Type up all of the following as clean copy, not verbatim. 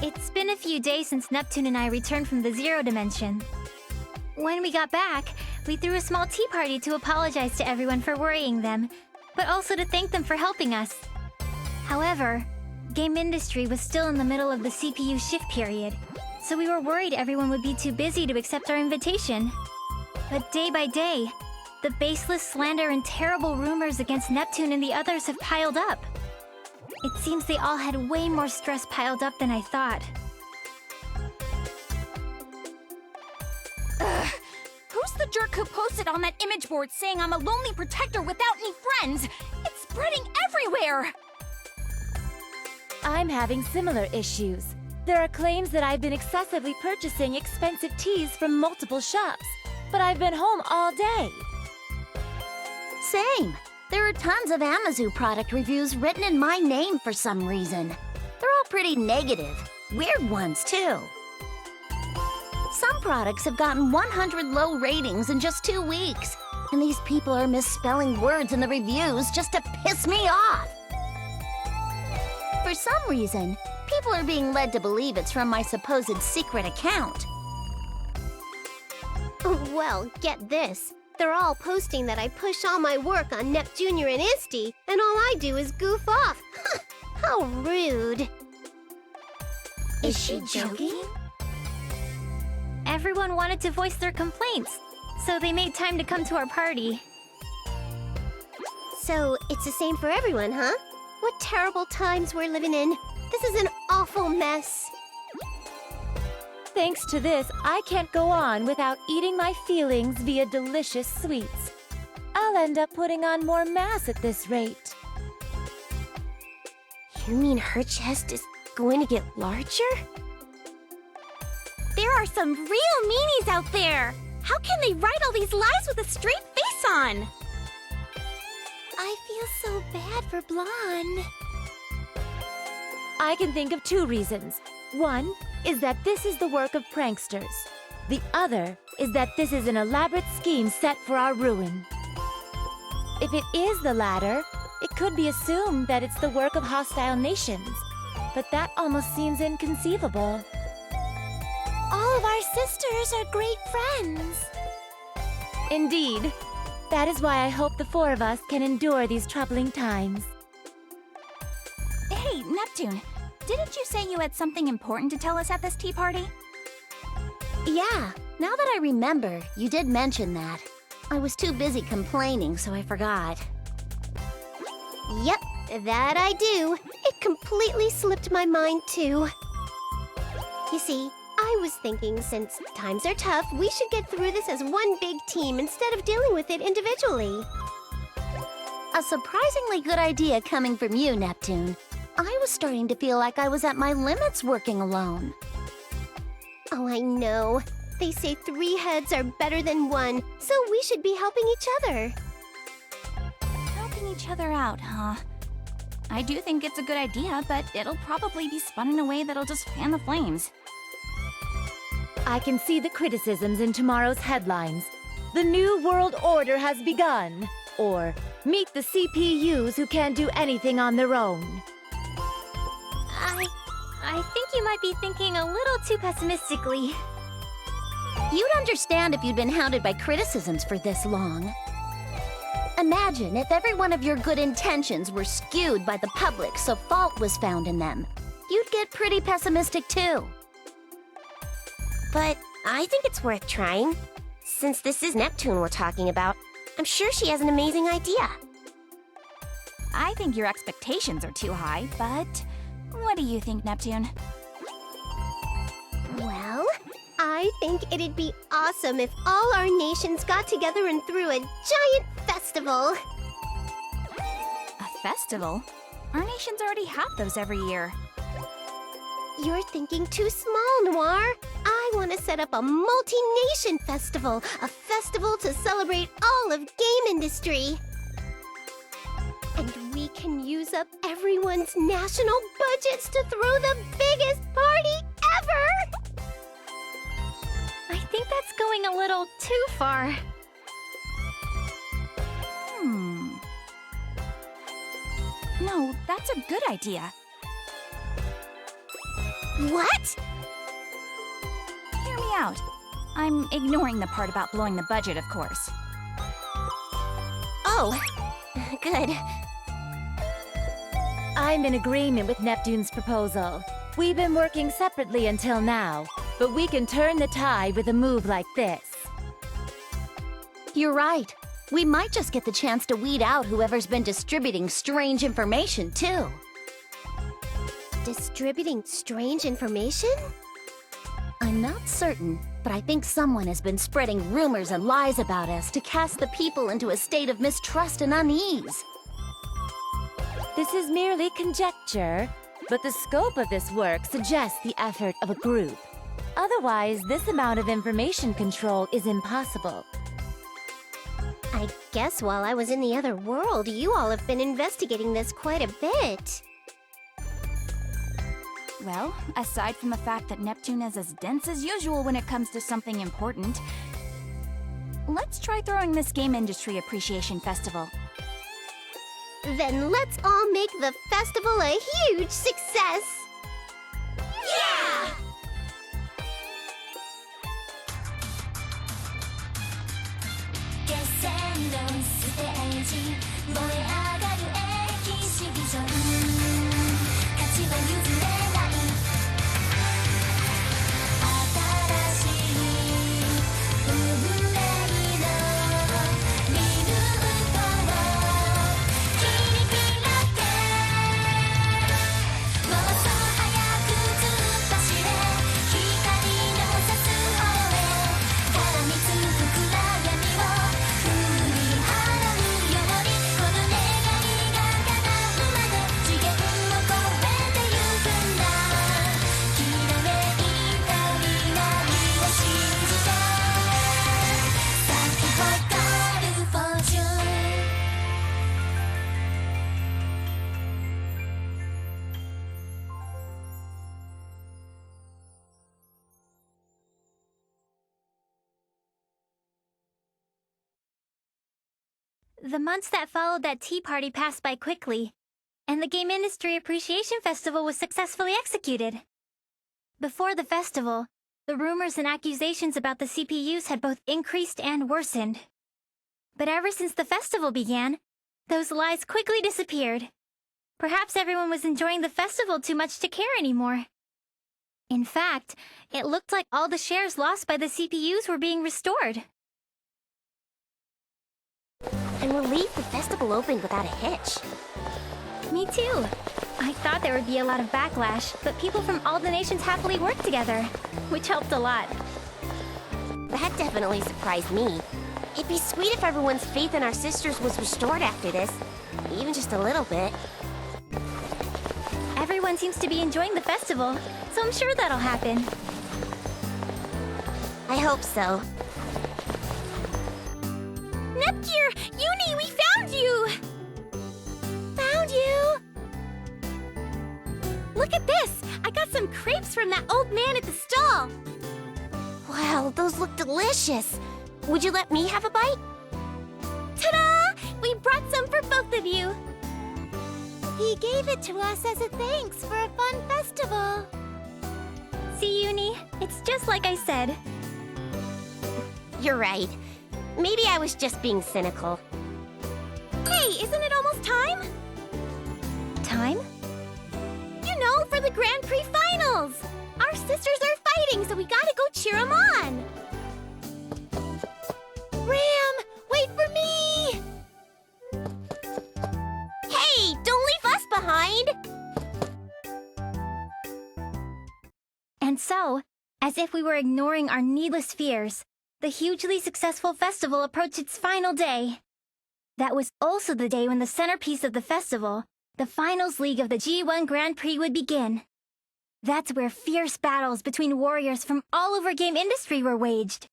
It's been a few days since Neptune and I returned from the Zero Dimension. When we got back, we threw a small tea party to apologize to everyone for worrying them, but also to thank them for helping us. However, game industry was still in the middle of the CPU shift period, so we were worried everyone would be too busy to accept our invitation. But day by day, the baseless slander and terrible rumors against Neptune and the others have piled up. It seems they all had way more stress piled up than I thought. Ugh! Who's the jerk who posted on that image board saying I'm a lonely protector without any friends? It's spreading everywhere! I'm having similar issues. There are claims that I've been excessively purchasing expensive teas from multiple shops, but I've been home all day. Same. There are tons of Amazu product reviews written in my name for some reason. They're all pretty negative. Weird ones, too. Some products have gotten 100 low ratings in just 2 weeks. And these people are misspelling words in the reviews just to piss me off. For some reason, people are being led to believe it's from my supposed secret account. Well, get this. They're all posting that I push all my work on Neptunia and Isti, and all I do is goof off. How rude. Is she joking? Everyone wanted to voice their complaints, so they made time to come to our party. So, it's the same for everyone, huh? What terrible times we're living in. This is an awful mess. Thanks to this, I can't go on without eating my feelings via delicious sweets. I'll end up putting on more mass at this rate. You mean her chest is going to get larger? There are some real meanies out there! How can they write all these lies with a straight face on? I feel so bad for Blonde. I can think of 2 reasons. One is that this is the work of pranksters. The other is that this is an elaborate scheme set for our ruin. If it is the latter, it could be assumed that it's the work of hostile nations. But that almost seems inconceivable. All of our sisters are great friends. Indeed. That is why I hope the 4 of us can endure these troubling times. Hey, Neptune, didn't you say you had something important to tell us at this tea party? Yeah, now that I remember, you did mention that. I was too busy complaining, so I forgot. Yep, that I do. It completely slipped my mind, too. You see, I was thinking since times are tough, we should get through this as one big team instead of dealing with it individually. A surprisingly good idea coming from you, Neptune. I was starting to feel like I was at my limits working alone. Oh, I know. They say 3 heads are better than 1, so we should be helping each other. Helping each other out, huh? I do think it's a good idea, but it'll probably be spun in a way that'll just fan the flames. I can see the criticisms in tomorrow's headlines. The New World Order has begun. Or, meet the CPUs who can't do anything on their own. I think you might be thinking a little too pessimistically. You'd understand if you'd been hounded by criticisms for this long. Imagine if every one of your good intentions were skewed by the public so fault was found in them. You'd get pretty pessimistic too. But I think it's worth trying. Since this is Neptune we're talking about, I'm sure she has an amazing idea. I think your expectations are too high, but what do you think, Neptune? Well, I think it'd be awesome if all our nations got together and threw a giant festival. A festival? Our nations already have those every year. You're thinking too small, Noir. I want to set up a multi-nation festival. A festival to celebrate all of game industry. And we can use up everyone's national budgets to throw the biggest party ever! I think that's going a little too far. No, that's a good idea. What? Hear me out. I'm ignoring the part about blowing the budget, of course. Oh, good. I'm in agreement with Neptune's proposal. We've been working separately until now, but we can turn the tide with a move like this. You're right. We might just get the chance to weed out whoever's been distributing strange information, too. Distributing strange information? I'm not certain, but I think someone has been spreading rumors and lies about us to cast the people into a state of mistrust and unease. This is merely conjecture, but the scope of this work suggests the effort of a group. Otherwise, this amount of information control is impossible. I guess while I was in the other world, you all have been investigating this quite a bit. Well, aside from the fact that Neptune is as dense as usual when it comes to something important, let's try throwing this Game Industry Appreciation Festival. Then let's all make the festival a huge success! Yeah! The months that followed that tea party passed by quickly, and the Game Industry Appreciation Festival was successfully executed. Before the festival, the rumors and accusations about the CPUs had both increased and worsened. But ever since the festival began, those lies quickly disappeared. Perhaps everyone was enjoying the festival too much to care anymore. In fact, it looked like all the shares lost by the CPUs were being restored. I'm relieved the festival opened without a hitch. Me too. I thought there would be a lot of backlash, but people from all the nations happily worked together, which helped a lot. That definitely surprised me. It'd be sweet if everyone's faith in our sisters was restored after this. Even just a little bit. Everyone seems to be enjoying the festival, so I'm sure that'll happen. I hope so. Neptunia! Uni, we found you! Found you! Look at this! I got some crepes from that old man at the stall! Wow, those look delicious. Would you let me have a bite? Ta-da! We brought some for both of you! He gave it to us as a thanks for a fun festival. See, Uni? It's just like I said. You're right. Maybe I was just being cynical. Hey, isn't it almost time? Time? You know, for the Grand Prix Finals! Our sisters are fighting, so we gotta go cheer them on! Ram, wait for me! Hey, don't leave us behind! And so, as if we were ignoring our needless fears, the hugely successful festival approached its final day. That was also the day when the centerpiece of the festival, the Finals League of the G1 Grand Prix, would begin. That's where fierce battles between warriors from all over game industry were waged.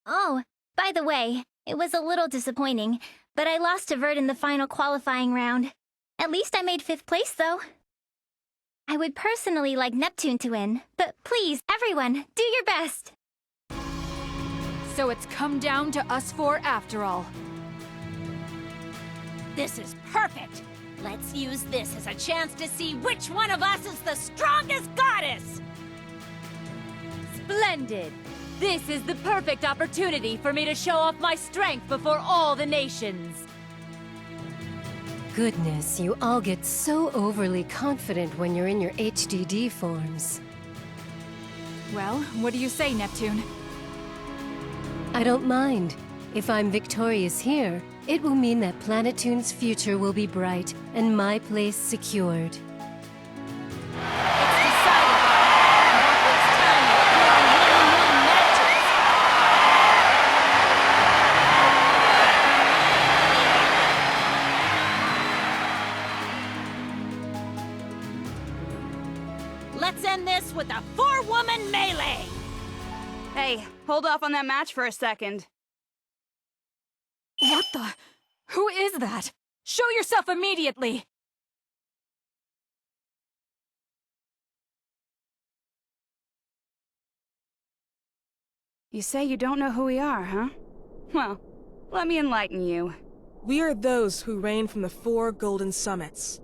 Oh, by the way, it was a little disappointing, but I lost to VIIR in the final qualifying round. At least I made 5th place, though. I would personally like Neptune to win, but please, everyone, do your best! So it's come down to us four after all. This is perfect! Let's use this as a chance to see which one of us is the strongest goddess! Splendid! This is the perfect opportunity for me to show off my strength before all the nations. Goodness, you all get so overly confident when you're in your HDD forms. Well, what do you say, Neptune? I don't mind. If I'm victorious here, it will mean that Planetoon's future will be bright and my place secured. Let's end this with a 4-woman melee! Hey, hold off on that match for a second. What the? Who is that? Show yourself immediately! You say you don't know who we are, huh? Well, let me enlighten you. We are those who reign from the 4 golden summits.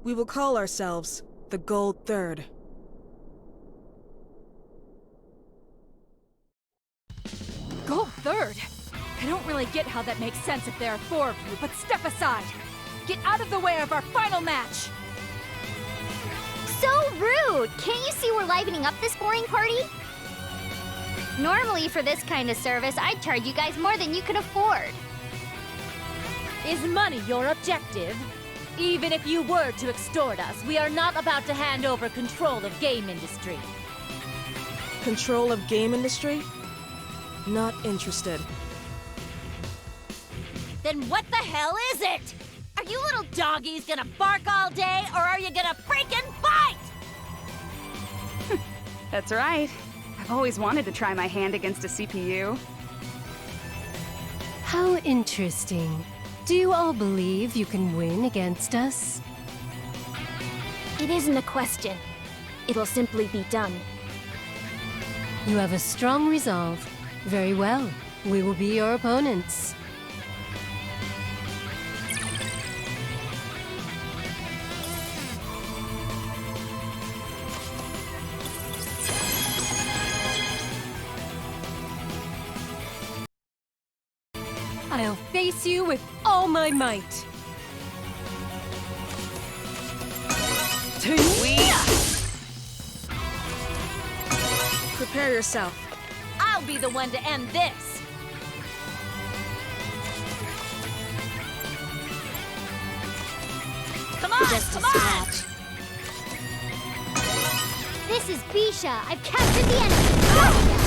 We will call ourselves the Gold Third. Gold third? I don't really get how that makes sense if there are 4 of you, but step aside! Get out of the way of our final match! So rude! Can't you see we're livening up this boring party? Normally, for this kind of service, I'd charge you guys more than you can afford. Is money your objective? Even if you were to extort us, we are not about to hand over control of game industry. Control of game industry? Not interested. Then what the hell is it? Are you little doggies gonna bark all day, or are you gonna freaking fight? That's right. I've always wanted to try my hand against a CPU. How interesting. Do you all believe you can win against us? It isn't a question. It'll simply be done. You have a strong resolve. Very well. We will be your opponents. I'll face you with all my might. Prepare yourself. I'll be the one to end this! Come on, Just a come on! scratch. This is Bisha. I've captured the enemy.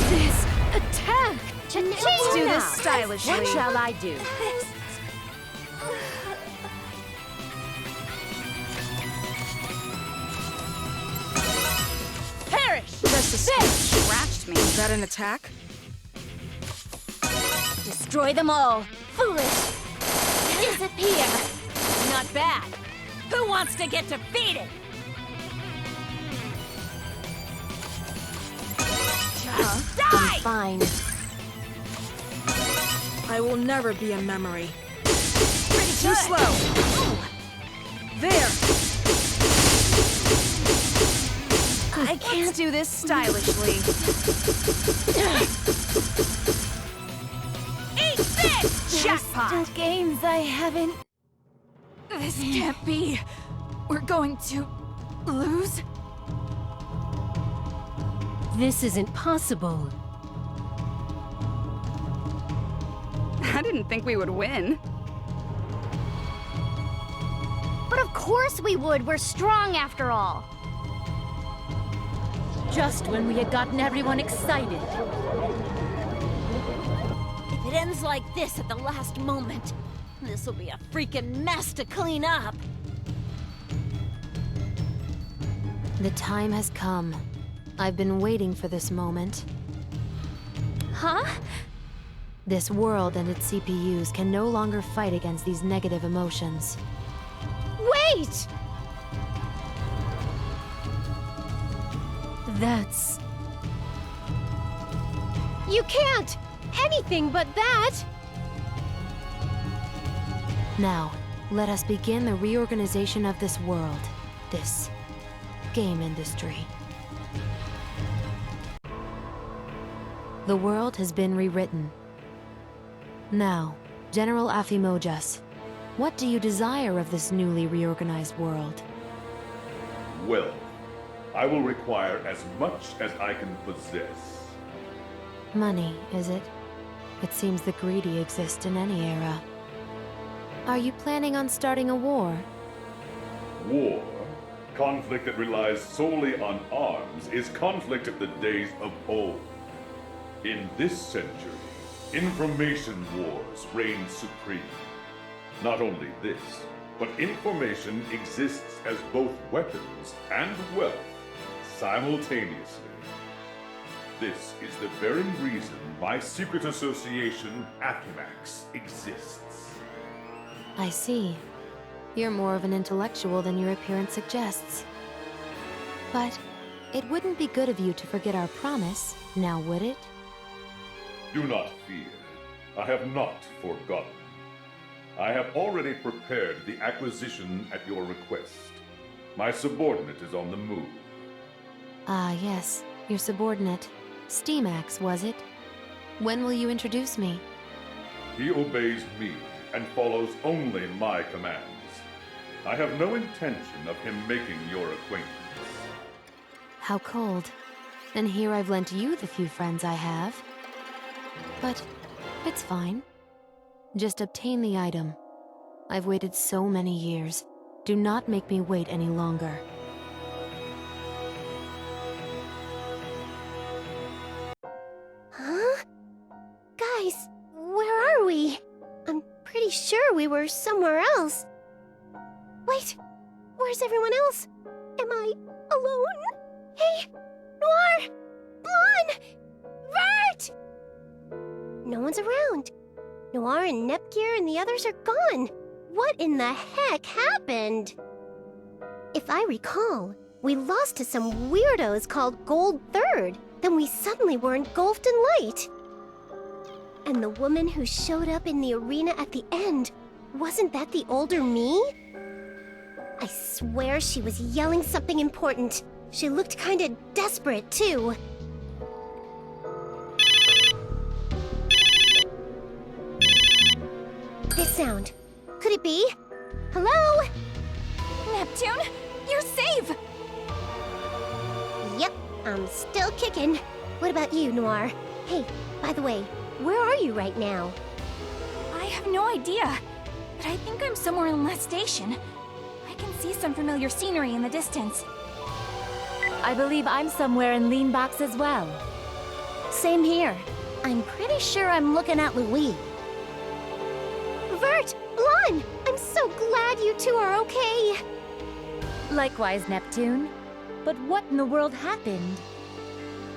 This attack! Let's do this stylishly. What shall I do? Perish! Just a scratch. Scratched me. Is that an attack? Destroy them all. Foolish. Disappear. Not bad. Who wants to get defeated? Just die! Fine. I will never be a memory. Pretty Too good. slow. There! I can't do this stylishly. Eat this! Jackpot! Games I haven't... This can't be. We're going to lose? This isn't possible. I didn't think we would win. But of course we would. We're strong after all. Just when we had gotten everyone excited. If it ends like this at the last moment, this'll be a freaking mess to clean up. The time has come. I've been waiting for this moment. Huh? This world and its CPUs can no longer fight against these negative emotions. Wait! That's... You can't! Anything but that! Now, Let us begin the reorganization of this world, this game industry. The world has been rewritten. Now, General Aphimojas, what do you desire of this newly reorganized world? Well, I will require as much as I can possess. Money, is it? It seems the greedy exist in any era. Are you planning on starting a war? War, conflict that relies solely on arms, is conflict of the days of old. In this century, information wars reign supreme. Not only this, but information exists as both weapons and wealth simultaneously. This is the very reason my secret association, Aphemax, exists. I see. You're more of an intellectual than your appearance suggests. But it wouldn't be good of you to forget our promise, now would it? Do not fear. I have not forgotten. I have already prepared the acquisition at your request. My subordinate is on the move. Ah, yes. Your subordinate. Steamax, was it? When will you introduce me? He obeys me and follows only my commands. I have no intention of him making your acquaintance. How cold. And here I've lent you the few friends I have. But it's fine. Just obtain the item. I've waited so many years. Do not make me wait any longer. Huh? Guys, where are we? I'm pretty sure we were somewhere else. Wait, where's everyone else? Am I alone? Hey, Noir! Blonde! Vert! No one's around. Noir and Nepgear and the others are gone. What in the heck happened? If I recall, we lost to some weirdos called Gold Third. Then we suddenly were engulfed in light. And the woman who showed up in the arena at the end, wasn't that the older me? I swear she was yelling something important. She looked kinda desperate, too. This sound. Could it be? Hello? Neptune, you're safe! Yep, I'm still kicking. What about you, Noir? Hey, by the way, where are you right now? I have no idea, but I think I'm somewhere in La Station. I can see some familiar scenery in the distance. I believe I'm somewhere in Leanbox as well. Same here. I'm pretty sure I'm looking at Louis. Vert! Blonde! I'm so glad you two are okay! Likewise, Neptune. But what in the world happened?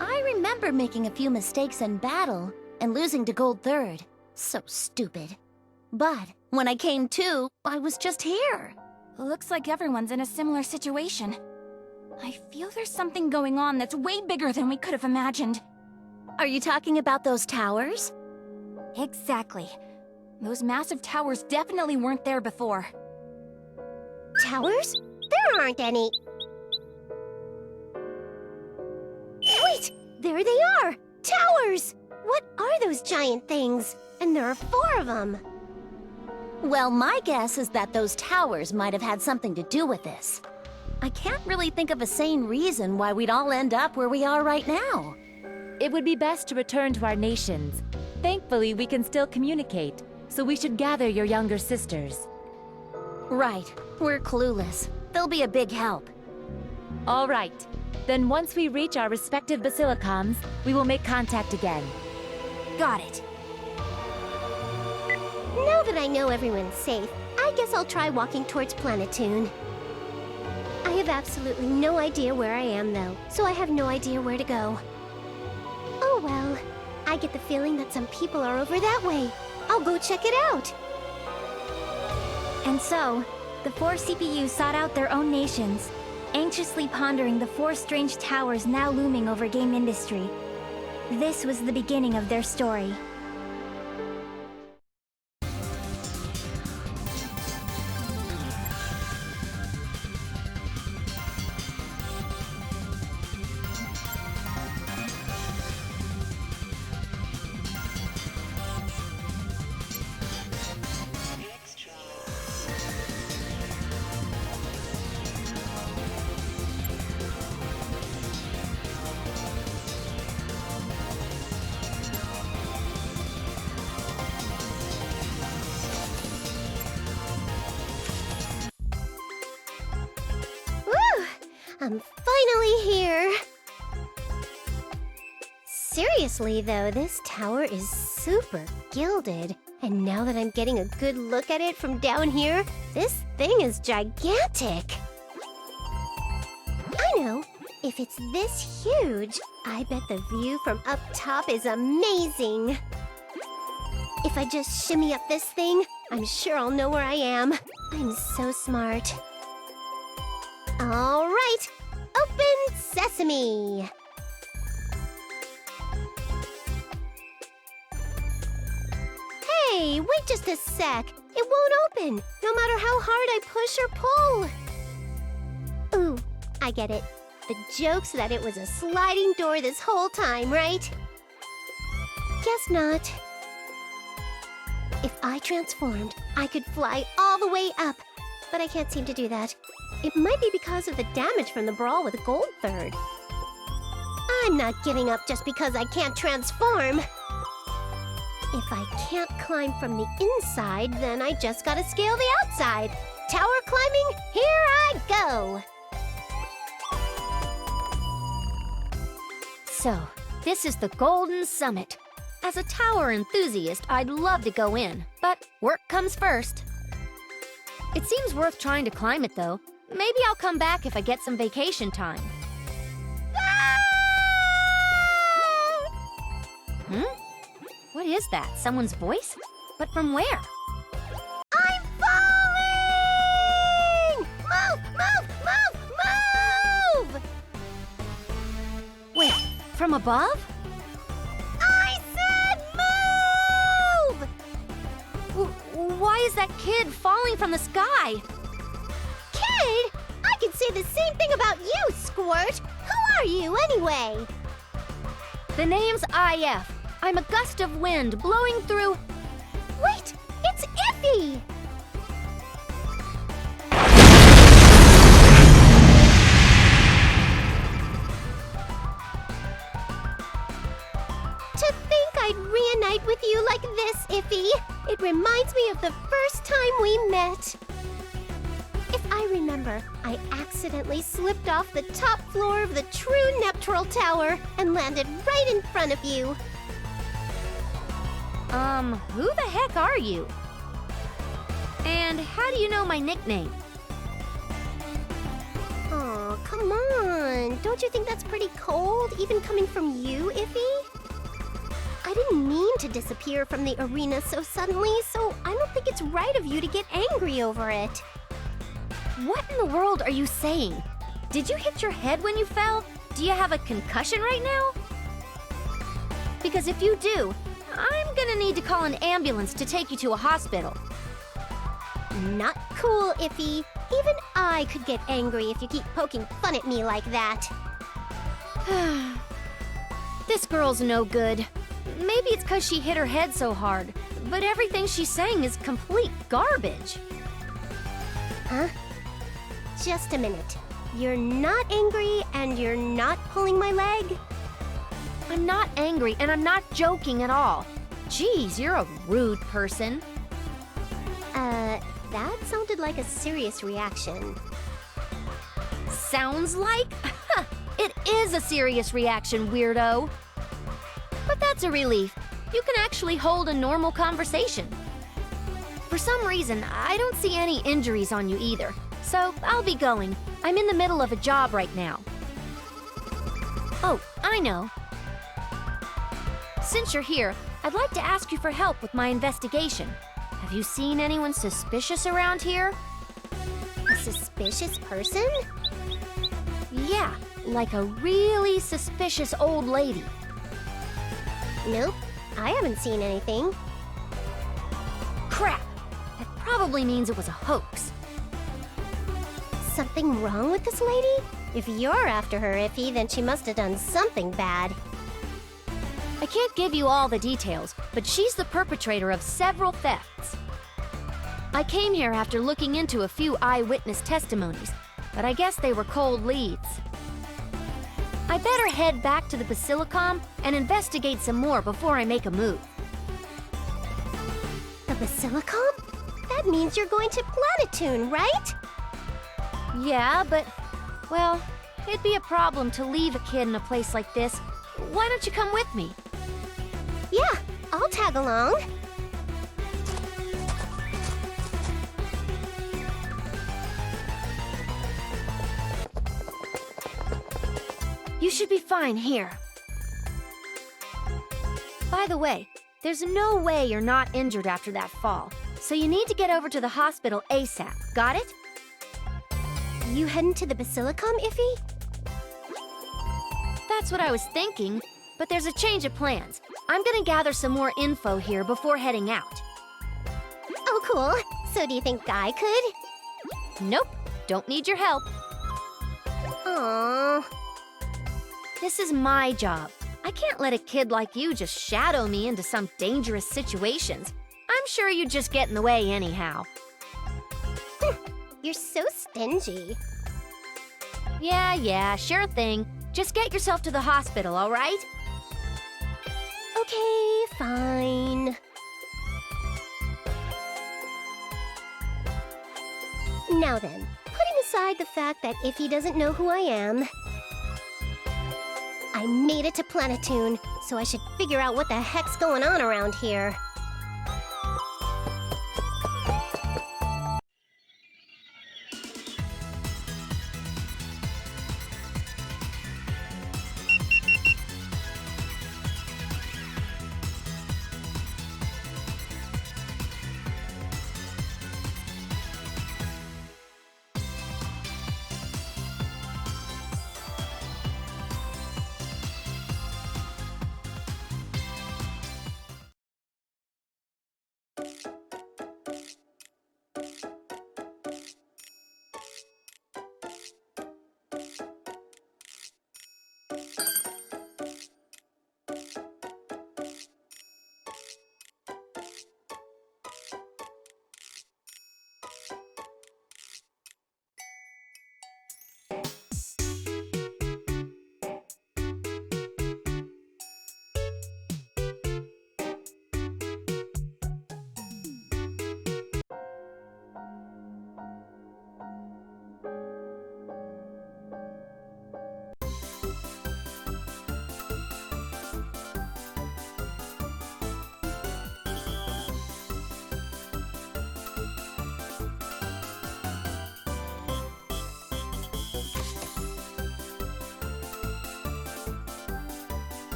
I remember making a few mistakes in battle and losing to Gold Third. So stupid. But when I came to, I was just here. Looks like everyone's in a similar situation. I feel there's something going on that's way bigger than we could have imagined. Are you talking about those towers? Exactly. Those massive towers definitely weren't there before. Towers? There aren't any. Wait! There they are! Towers! What are those giant things? And there are 4 of them. Well, my guess is that those towers might have had something to do with this. I can't really think of a sane reason why we'd all end up where we are right now. It would be best to return to our nations. Thankfully, we can still communicate, so we should gather your younger sisters. Right. We're clueless. They'll be a big help. All right. Then once we reach our respective basilicons, we will make contact again. Got it. Now that I know everyone's safe, I guess I'll try walking towards Planetoon. I have absolutely no idea where I am, though, so I have no idea where to go. Oh well, I get the feeling that some people are over that way. I'll go check it out. And so, the 4 CPUs sought out their own nations, anxiously pondering the 4 strange towers now looming over game industry. This was the beginning of their story. I'm finally here! Seriously though, this tower is super gilded. And now that I'm getting a good look at it from down here, this thing is gigantic! I know! If it's this huge, I bet the view from up top is amazing! If I just shimmy up this thing, I'm sure I'll know where I am. I'm so smart. Alright! Open sesame! Hey, wait just a sec. It won't open, no matter how hard I push or pull. Ooh, I get it. The joke's that it was a sliding door this whole time, right? Guess not. If I transformed, I could fly all the way up, but I can't seem to do that. It might be because of the damage from the brawl with Gold Third. I'm not giving up just because I can't transform. If I can't climb from the inside, then I just gotta scale the outside. Tower climbing, here I go! So, this is the Golden Summit. As a tower enthusiast, I'd love to go in, but work comes first. It seems worth trying to climb it, though. Maybe I'll come back if I get some vacation time. What is that? Someone's voice? But from where? I'm falling! Move, move, move, move! Wait, from above? I said move! Why is that kid falling from the sky? Kid? I could say the same thing about you, Squirt! Who are you, anyway? The name's IF. I'm a gust of wind blowing through... Wait! It's Iffy! To think I'd reunite with you like this, Iffy! It reminds me of the first time we met. If I remember, I accidentally slipped off the top floor of the true Neptural Tower and landed right in front of you. Who the heck are you? And how do you know my nickname? Oh, come on. Don't you think that's pretty cold, even coming from you, Iffy? I didn't mean to disappear from the arena so suddenly, so I don't think it's right of you to get angry over it. What in the world are you saying? Did you hit your head when you fell? Do you have a concussion right now? Because if you do, I'm gonna need to call an ambulance to take you to a hospital. Not cool, Iffy. Even I could get angry if you keep poking fun at me like that. This girl's no good. Maybe it's because she hit her head so hard, but everything she's saying is complete garbage. Huh? Just a minute. You're not angry and you're not pulling my leg? I'm not angry and I'm not joking at all. Jeez, you're a rude person. That sounded like a serious reaction. Sounds like? It is a serious reaction, weirdo. But that's a relief. You can actually hold a normal conversation. For some reason, I don't see any injuries on you either, so I'll be going. I'm in the middle of a job right now. Oh, I know. Since you're here, I'd like to ask you for help with my investigation. Have you seen anyone suspicious around here? A suspicious person? Yeah, like a really suspicious old lady. Nope, I haven't seen anything. Crap! That probably means it was a hoax. Something wrong with this lady? If you're after her, Iffy, then she must have done something bad. I can't give you all the details, but she's the perpetrator of several thefts. I came here after looking into a few eyewitness testimonies, but I guess they were cold leads. I better head back to the Basilicom and investigate some more before I make a move. The Basilicom? That means you're going to Planetoon, right? Yeah, but, well, It'd be a problem to leave a kid in a place like this. Why don't you come with me? Yeah, I'll tag along. You should be fine here. By the way, there's no way you're not injured after that fall, so you need to get over to the hospital ASAP. Got it? You heading to the Basilicom, Iffy? That's what I was thinking, but there's a change of plans. I'm gonna gather some more info here before heading out. Oh, cool. So do you think I could? Nope, don't need your help. Aww. This is my job. I can't let a kid like you just shadow me into some dangerous situations. I'm sure you'd just get in the way anyhow. You're so stingy. Yeah, sure thing. Just get yourself to the hospital, all right? Okay, fine. Now then, putting aside the fact that Iffy doesn't know who I am, I made it to Planetoon, so I should figure out what the heck's going on around here.